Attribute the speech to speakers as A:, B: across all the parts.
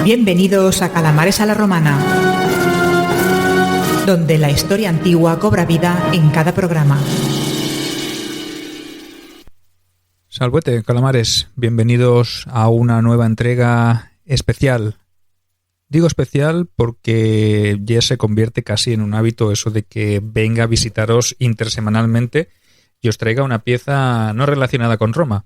A: Bienvenidos a Calamares a la Romana, donde la historia antigua cobra vida en cada programa.
B: Salvete, calamares, bienvenidos a una nueva entrega especial. Digo especial porque ya se convierte casi en un hábito eso de que venga a visitaros intersemanalmente y os traiga una pieza no relacionada con Roma.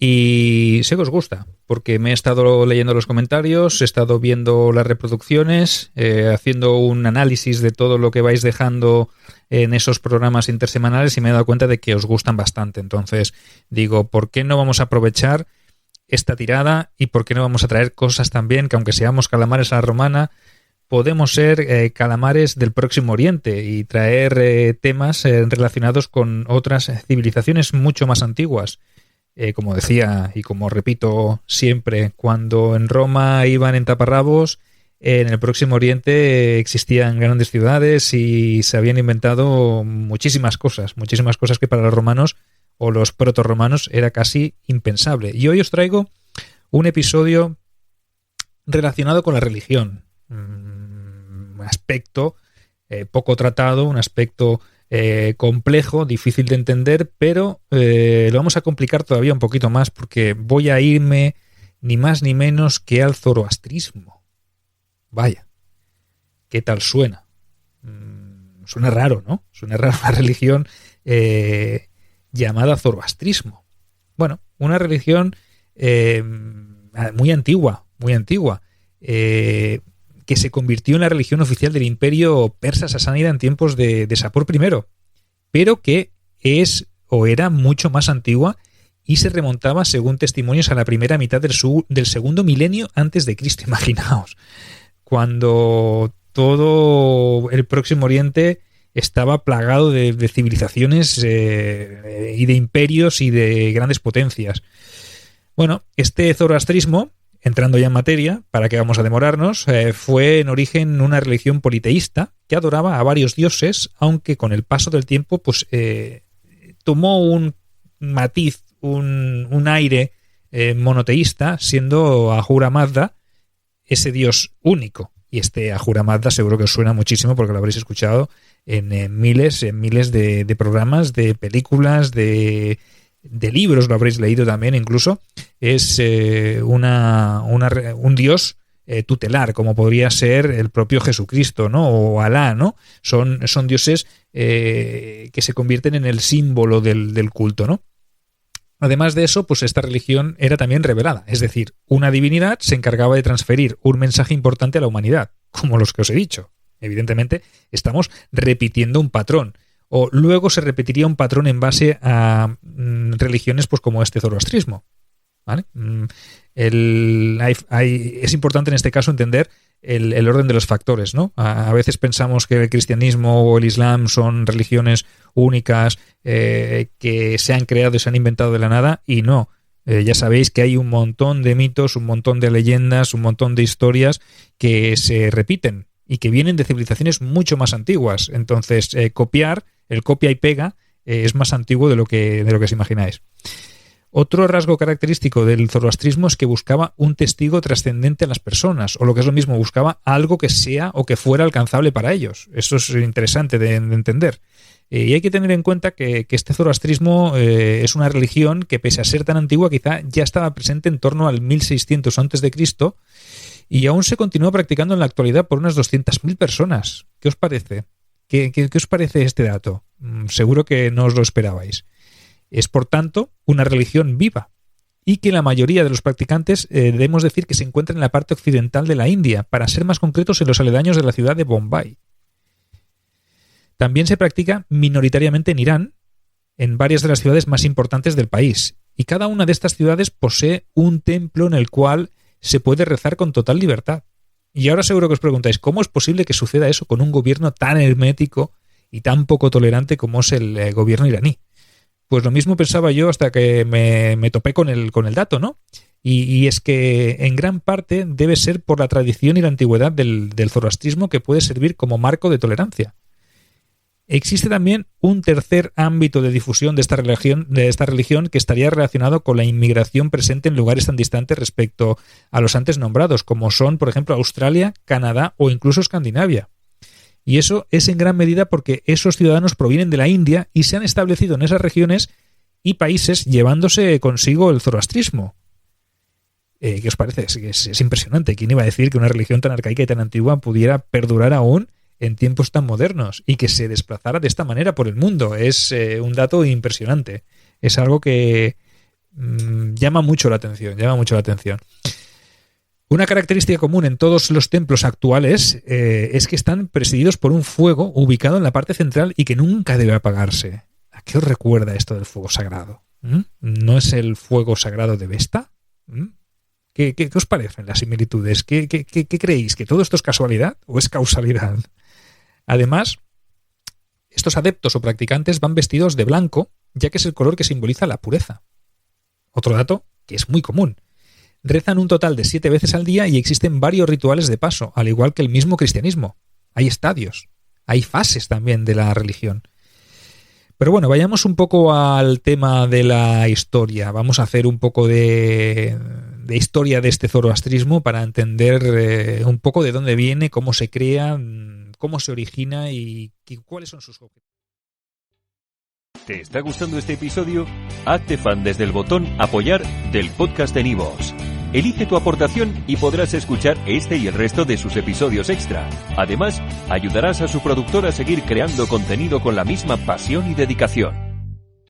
B: Y sé que os gusta, porque me he estado leyendo los comentarios, he estado viendo las reproducciones, haciendo un análisis de todo lo que vais dejando en esos programas intersemanales y me he dado cuenta de que os gustan bastante. Entonces digo, ¿por qué no vamos a aprovechar esta tirada y por qué no vamos a traer cosas también que, aunque seamos calamares a la romana, podemos ser calamares del Próximo Oriente y traer temas relacionados con otras civilizaciones mucho más antiguas? Como decía y como repito siempre, cuando en Roma iban en taparrabos, en el Próximo Oriente existían grandes ciudades y se habían inventado muchísimas cosas que para los romanos o los protorromanos era casi impensable. Y hoy os traigo un episodio relacionado con la religión, un aspecto poco tratado, un aspecto complejo, difícil de entender, pero lo vamos a complicar todavía un poquito más porque voy a irme ni más ni menos que al zoroastrismo. Vaya, ¿qué tal suena? Suena raro, ¿no? Suena raro una religión llamada zoroastrismo. Bueno, una religión muy antigua, que se convirtió en la religión oficial del imperio persa sasánida en tiempos de Sapor I, pero que es o era mucho más antigua y se remontaba, según testimonios, a la primera mitad del segundo milenio antes de Cristo. Imaginaos, cuando todo el Próximo Oriente estaba plagado de civilizaciones y de imperios y de grandes potencias. Bueno, este zoroastrismo, entrando ya en materia, para que vamos a demorarnos, fue en origen una religión politeísta que adoraba a varios dioses, aunque con el paso del tiempo pues tomó un matiz, un aire monoteísta, siendo Ahura Mazda ese dios único. Y este Ahura Mazda seguro que os suena muchísimo porque lo habréis escuchado en miles de programas, de películas, de libros, lo habréis leído también incluso. Es un dios tutelar, como podría ser el propio Jesucristo, ¿no? O Alá, ¿no? Son dioses que se convierten en el símbolo del culto, ¿no? Además de eso, pues esta religión era también revelada, es decir, una divinidad se encargaba de transferir un mensaje importante a la humanidad, como los que os he dicho. Evidentemente, estamos repitiendo un patrón. O luego se repetiría un patrón en base a religiones pues como este zoroastrismo, ¿vale? Es importante en este caso entender el orden de los factores, ¿no? A veces pensamos que el cristianismo o el islam son religiones únicas que se han creado y se han inventado de la nada, y no. Ya sabéis que hay un montón de mitos, un montón de leyendas, un montón de historias que se repiten y que vienen de civilizaciones mucho más antiguas. Entonces, el copia y pega es más antiguo de lo que os imagináis. Otro rasgo característico del zoroastrismo es que buscaba un testigo trascendente a las personas, o lo que es lo mismo, buscaba algo que sea o que fuera alcanzable para ellos. Eso es interesante de entender. Y hay que tener en cuenta que este zoroastrismo es una religión que, pese a ser tan antigua, quizá ya estaba presente en torno al 1600 a.C., y aún se continúa practicando en la actualidad por unas 200.000 personas. ¿Qué os parece? ¿Qué os parece este dato? Seguro que no os lo esperabais. Es, por tanto, una religión viva y que la mayoría de los practicantes debemos decir que se encuentran en la parte occidental de la India, para ser más concretos en los aledaños de la ciudad de Bombay. También se practica minoritariamente en Irán, en varias de las ciudades más importantes del país, y cada una de estas ciudades posee un templo en el cual se puede rezar con total libertad. Y ahora seguro que os preguntáis, ¿cómo es posible que suceda eso con un gobierno tan hermético y tan poco tolerante como es el gobierno iraní? Pues lo mismo pensaba yo hasta que me topé con el dato, ¿no? Y es que en gran parte debe ser por la tradición y la antigüedad del zoroastrismo, que puede servir como marco de tolerancia. Existe también un tercer ámbito de difusión de esta religión que estaría relacionado con la inmigración presente en lugares tan distantes respecto a los antes nombrados, como son, por ejemplo, Australia, Canadá o incluso Escandinavia. Y eso es en gran medida porque esos ciudadanos provienen de la India y se han establecido en esas regiones y países llevándose consigo el zoroastrismo. ¿Qué os parece? Es impresionante. ¿Quién iba a decir que una religión tan arcaica y tan antigua pudiera perdurar aún en tiempos tan modernos y que se desplazara de esta manera por el mundo? Es un dato impresionante. Es algo que llama mucho la atención. Una característica común en todos los templos actuales es que están presididos por un fuego ubicado en la parte central y que nunca debe apagarse. ¿A qué os recuerda esto del fuego sagrado? ¿No es el fuego sagrado de Vesta? ¿Qué os parecen las similitudes? ¿Qué creéis? ¿Que todo esto es casualidad o es causalidad? Además, estos adeptos o practicantes van vestidos de blanco, ya que es el color que simboliza la pureza. Otro dato que es muy común. Rezan un total de 7 veces al día y existen varios rituales de paso, al igual que el mismo cristianismo. Hay estadios, hay fases también de la religión. Pero bueno, vayamos un poco al tema de la historia. Vamos a hacer un poco de historia de este zoroastrismo para entender un poco de dónde viene, cómo se crea, cómo se origina y cuáles son sus objetivos.
C: ¿Te está gustando este episodio? Hazte fan desde el botón Apoyar del podcast de Nivos. Elige tu aportación y podrás escuchar este y el resto de sus episodios extra. Además, ayudarás a su productor a seguir creando contenido con la misma pasión y dedicación.